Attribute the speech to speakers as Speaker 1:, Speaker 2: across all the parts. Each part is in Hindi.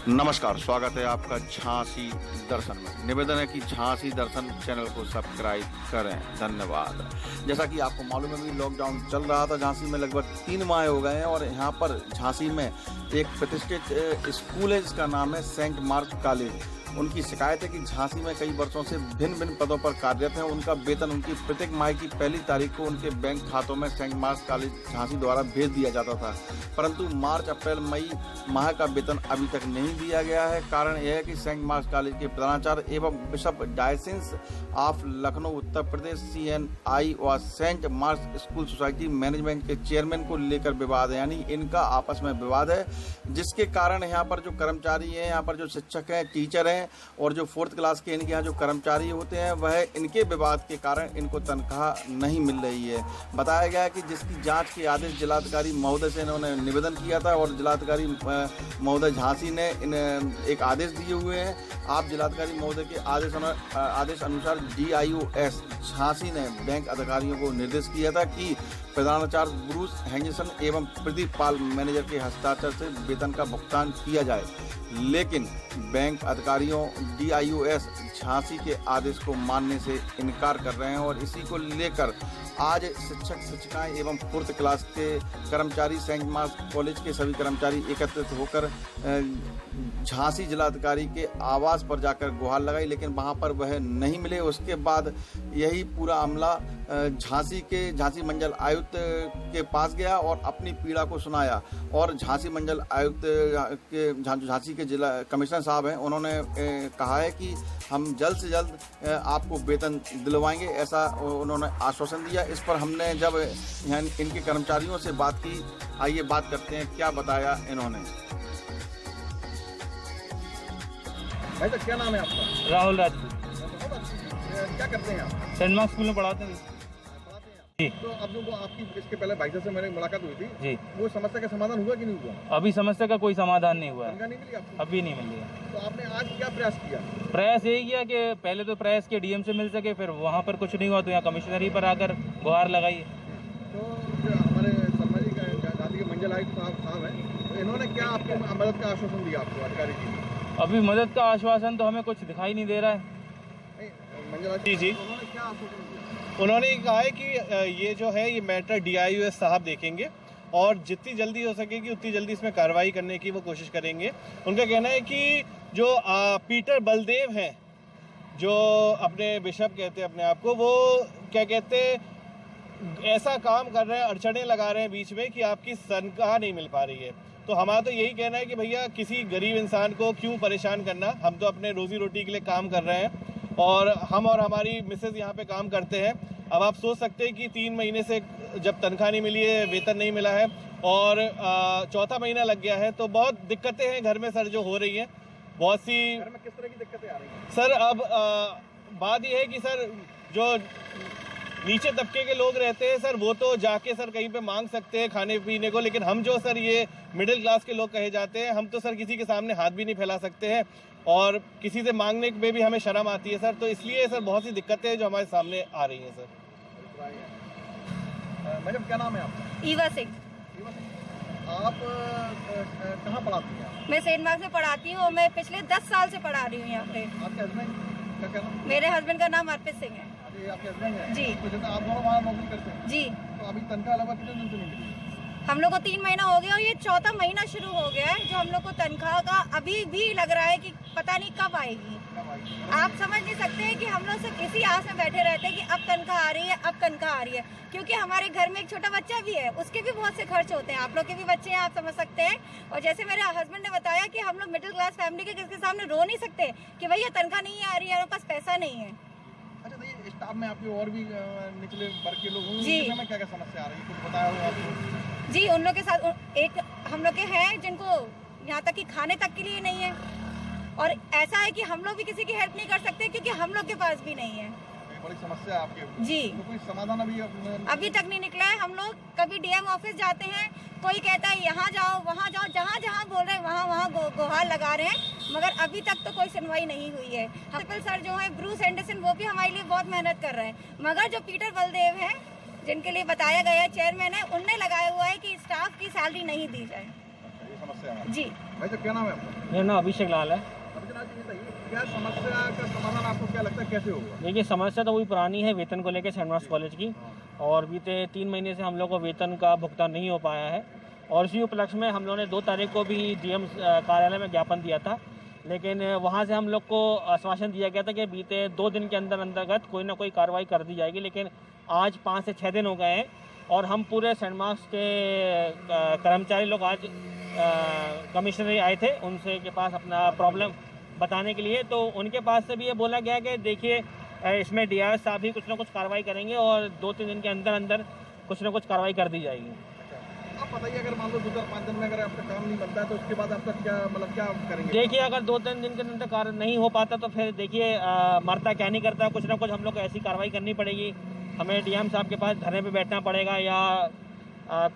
Speaker 1: नमस्कार, स्वागत है आपका झांसी दर्शन में। निवेदन है कि झांसी दर्शन चैनल को सब्सक्राइब करें। धन्यवाद। जैसा कि आपको मालूम है कि लॉकडाउन चल रहा था झांसी में, लगभग 3 माह हो गए हैं और यहाँ पर झांसी में एक प्रतिष्ठित स्कूल है जिसका नाम है सेंट मार्क कॉलेज। उनकी शिकायत है कि झांसी में कई वर्षों से भिन्न भिन्न पदों पर कार्यरत हैं। उनका वेतन उनकी प्रत्येक माह की पहली तारीख को उनके बैंक खातों में सेंट मार्क कॉलेज झांसी द्वारा भेज दिया जाता था, परंतु मार्च, अप्रैल, मई माह का वेतन अभी तक नहीं दिया गया है। कारण यह है कि सेंट मार्क कॉलेज के प्रधानाचार्य एवं bishop diocese of Lucknow Uttar Pradesh CNI और saint Mark school society management के चेयरमैन को लेकर विवाद है, यानी इनका आपस में विवाद है, जिसके कारण यहाँ पर जो कर्मचारी हैं, यहाँ पर जो शिक्षक हैं, टीचर हैं और जो 4th क्लास के इनके यहाँ जो कर्मचारी होते हैं, वह इनके विवाद के कारण इनको तनख्वाह नहीं मिल रही है। बताया गया है कि जिसकी जांच के आदेश जिलाधिकारी महोदय से इन्होंने निवेदन किया था और जिलाधिकारी महोदय झांसी ने एक आदेश दिए हुए हैं। आप जिलाधिकारी महोदय के आदेश अनुसार DIOS झांसी ने बैंक अधिकारियों को निर्देश किया था कि प्रधानाचार्य ब्रूस हैंगसन एवं प्रदीप पाल मैनेजर के हस्ताक्षर से वेतन का भुगतान किया जाए, लेकिन बैंक अधिकारियों DIOS झांसी के आदेश को मानने से इनकार कर रहे हैं और इसी को लेकर आज शिक्षक शिक्षिकाएं एवं 4th क्लास के कर्मचारी सेंट मार्क कॉलेज के सभी कर्मचारी एकत्रित होकर झांसी जिलाधिकारी के आवास पर जाकर गुहार लगाई, लेकिन वहां पर वह नहीं मिले। उसके बाद यही पूरा मामला झांसी मंडल आयुक्त के पास गया और अपनी पीड़ा को सुनाया और झांसी मंडल आयुक्त के झांसी के जिला कमिश्नर साहब हैं, उन्होंने कहा है कि हम जल्द से जल्द आपको वेतन दिलवाएंगे, ऐसा उन्होंने आश्वासन दिया। इस पर हमने जब यहाँ इनके कर्मचारियों से बात की, आइए बात करते हैं क्या बताया इन्होंने।
Speaker 2: भाई तो क्या नाम है आपका?
Speaker 3: राहुल राजपूत।
Speaker 2: क्या करते हैं आप?
Speaker 3: सेंट मार्क स्कूल में पढ़ाते हैं जी।
Speaker 2: तो आप लोगों को आपकी इसके पहले भाई साहब से मेरी मुलाकात हुई थी
Speaker 3: जी।
Speaker 2: वो समस्या का समाधान हुआ कि नहीं हुआ?
Speaker 3: अभी समस्या का कोई समाधान नहीं हुआ है,
Speaker 2: तनख्वाह नहीं मिली आपको?
Speaker 3: अभी नहीं मिली है।
Speaker 2: तो आपने आज क्या प्रयास किया?
Speaker 3: प्रयास यही किया कि पहले तो प्रयास किया DM से मिल सके, फिर वहाँ पर कुछ नहीं हुआ तो यहाँ कमिश्नरी पर आकर गुहार लगाई।
Speaker 2: तो जो हमारे शर्मा जी झांसी के मंडल आयुक्त साहब हैं, तो इन्होंने क्या आपकी मदद का आश्वासन दिया आपको अधिकारी जी?
Speaker 3: अभी मदद का आश्वासन तो हमें कुछ दिखाई नहीं दे रहा है।
Speaker 2: मंडल
Speaker 4: जी जी,
Speaker 2: उन्होंने क्या आश्वासन दिया?
Speaker 4: उन्होंने कहा है कि ये जो है ये मैटर DIOS साहब देखेंगे और जितनी जल्दी हो सकेगी उतनी जल्दी इसमें कार्रवाई करने की वो कोशिश करेंगे। उनका कहना है कि जो पीटर बलदेव हैं, जो अपने बिशप कहते हैं अपने आप को, वो क्या कहते हैं ऐसा काम कर रहे हैं, अड़चनें लगा रहे हैं बीच में कि आपकी तनख्वाह नहीं मिल पा रही है। तो हमारा तो यही कहना है कि भैया किसी गरीब इंसान को क्यों परेशान करना, हम तो अपने रोजी रोटी के लिए काम कर रहे हैं और हम और हमारी मिसेज यहाँ पे काम करते हैं। अब आप सोच सकते हैं कि 3 महीने से जब तनख्वाह नहीं मिली है, वेतन नहीं मिला है और 4था महीना लग गया है, तो बहुत दिक्कतें हैं घर में सर जो हो रही हैं। बहुत सी
Speaker 2: घर में किस तरह की दिक्कतें आ रही हैं?
Speaker 4: सर अब बात यह है कि सर जो नीचे तबके के लोग रहते हैं सर, वो तो जाके सर कहीं पे मांग सकते हैं खाने पीने को, लेकिन हम जो सर ये मिडिल क्लास के लोग कहे जाते हैं, हम तो सर किसी के सामने हाथ भी नहीं फैला सकते हैं और किसी से मांगने में भी हमें शर्म आती है सर। तो इसलिए सर बहुत सी दिक्कतें हैं जो हमारे सामने आ रही हैं सर।
Speaker 2: मैडम क्या नाम है आपका?
Speaker 5: ईवा सिंह।
Speaker 2: आप कहाँ पढ़ाती हैं?
Speaker 5: मैं सेंट मार्क से पढ़ाती हूँ और मैं पिछले 10 साल से पढ़ा रही हूँ यहाँ पे।
Speaker 2: आपके हस्बैंड का क्या नाम?
Speaker 5: मेरे हस्बैंड का नाम अर्पित सिंह है।
Speaker 2: अरे आपके हस्बैंड हैं?
Speaker 5: जी।
Speaker 2: तो जैसे आप दोनों वहाँ नौकरी करते हैं,
Speaker 5: जी,
Speaker 2: तो अभी तनख्वाह लगभग कितने दिन से नहीं मिली?
Speaker 5: हम लोग को 3 महीना हो गया और ये 4था महीना शुरू हो गया है जो हम लोग को तनख्वाह का अभी भी लग रहा है कि पता नहीं कब आएगी। आप समझ नहीं सकते हैं कि हम लोग सब इसी आस में बैठे रहते हैं कि अब तनख्वाह आ रही है, अब तनख्वाह आ रही है, क्योंकि हमारे घर में एक छोटा बच्चा भी है, उसके भी बहुत से खर्च होते हैं। आप लोग के भी बच्चे हैं, आप समझ सकते हैं। और जैसे मेरे हस्बैंड ने बताया कि हम लोग मिडिल क्लास फैमिली के किसके सामने रो नहीं सकते कि भैया तनख्वाह नहीं आ रही है, हमारे पास पैसा नहीं है।
Speaker 2: अच्छा, तो ये स्टाफ में आपके और भी निचले वर्ग के लोग होंगे,
Speaker 5: जी।
Speaker 2: उनके में क्या क्या समस्या आ रही है, कुछ बताया हो आपको?
Speaker 5: जी, उन लोग के साथ एक हम लोग के हैं जिनको यहाँ तक कि खाने तक के लिए नहीं है और ऐसा है कि हम लोग भी किसी की हेल्प नहीं कर सकते क्योंकि हम लोग के पास भी नहीं है।
Speaker 2: ये बड़ी समस्या है आपके।
Speaker 5: जी।
Speaker 2: तो कोई समाधान
Speaker 5: अभी तक नहीं निकला है। हम लोग कभी DM ऑफिस जाते हैं, कोई कहता है यहाँ जाओ वहाँ जाओ, जहाँ जहाँ बोल रहे हैं वहाँ गुहार लगा रहे हैं, मगर अभी तक तो कोई सुनवाई नहीं हुई है। प्रिंसिपल सर जो है ब्रूस एंडरसन, वो भी हमारे लिए बहुत मेहनत कर रहे हैं, मगर जो पीटर बलदेव हैं जिनके लिए बताया गया है, चेयरमैन है, उनने लगाया हुआ है कि स्टाफ की सैलरी नहीं दी जाए।
Speaker 2: समस्या है।
Speaker 5: जी।
Speaker 2: भाई साहब क्या नाम है आपका?
Speaker 3: मेरा नाम अभिषेक लाल है।
Speaker 2: अभिषेक जी बताइए क्या समस्या का समाधान आपको क्या लगता है कैसे होगा?
Speaker 3: देखिए, समस्या तो वही पुरानी है वेतन को लेकर सेंट मार्क्स कॉलेज की, और बीते 3 महीने से हम लोग को वेतन का भुगतान नहीं हो पाया है। और इसी उपलक्ष्य में हम लोगों ने 2 तारीख को भी डीएम कार्यालय में ज्ञापन दिया था, लेकिन वहाँ से हम लोग को आश्वासन दिया गया था कि बीते 2 दिन के अंतर्गत कोई ना कोई कार्रवाई कर दी जाएगी। लेकिन आज 5 से 6 दिन हो गए हैं और हम पूरे सेंट मार्क्स के कर्मचारी लोग आज कमिश्नरी आए थे उनसे के पास अपना प्रॉब्लम बताने के लिए। तो उनके पास से भी ये बोला गया कि देखिए, इसमें डीआईओ साहब भी कुछ ना कुछ कार्रवाई करेंगे और 2-3 दिन के अंदर कुछ ना कुछ कार्रवाई कर दी जाएगी।
Speaker 2: आप बताइए अगर मान लो 2-4-5 दिन में अगर आपका काम नहीं बनता है तो उसके बाद आपका क्या मतलब क्या करेंगे?
Speaker 3: देखिए, अगर 2-3 दिन के अंदर कार्य नहीं हो पाता तो फिर देखिए, मरता क्या नहीं करता, कुछ ना कुछ हम लोग को ऐसी कार्रवाई करनी पड़ेगी। हमें डीएम साहब के पास धरने पे बैठना पड़ेगा या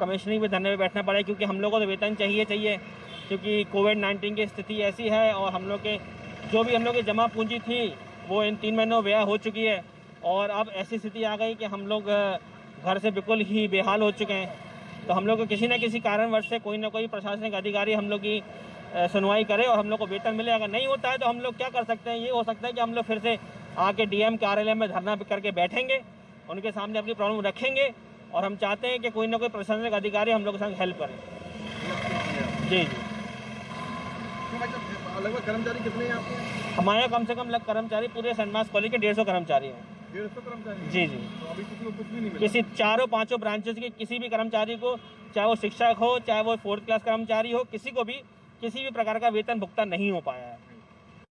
Speaker 3: कमिश्नरी पे धरने पे बैठना पड़ेगा, क्योंकि हम लोग को तो वेतन चाहिए क्योंकि कोविड-19 की स्थिति ऐसी है और हम लोग के जो भी हम लोग की जमा पूंजी थी वो इन 3 महीनों व्यय हो चुकी है और अब ऐसी स्थिति आ गई कि हम लोग घर से बिल्कुल ही बेहाल हो चुके हैं। तो हम लोग को किसी न किसी कारणवश से कोई ना कोई प्रशासनिक अधिकारी हम लोग की सुनवाई करे और हम लोग को वेतन मिले। अगर नहीं होता है तो हम लोग क्या कर सकते हैं, ये हो सकता है कि हम लोग फिर से आके डीएम कार्यालय में धरना करके बैठेंगे, उनके सामने अपनी प्रॉब्लम रखेंगे और हम चाहते हैं कि कोई ना कोई प्रशासनिक अधिकारी हम लोग के साथ हेल्प करें। जी।
Speaker 2: तो भाई साहब लगभग कर्मचारी कितने हैं आपके?
Speaker 3: हमारे कम से कम कर्मचारी पूरे सेंट मार्क्स कॉलेज के 150 कर्मचारी हैं।
Speaker 2: 150 कर्मचारी?
Speaker 3: जी।
Speaker 2: तो अभी किसी को कुछ भी नहीं मिला?
Speaker 3: किसी 4-5 ब्रांचेस के किसी भी कर्मचारी को, चाहे वो शिक्षक हो, चाहे वो 4th क्लास कर्मचारी हो, किसी को भी किसी भी प्रकार का वेतन भुगतान नहीं हो पाया है।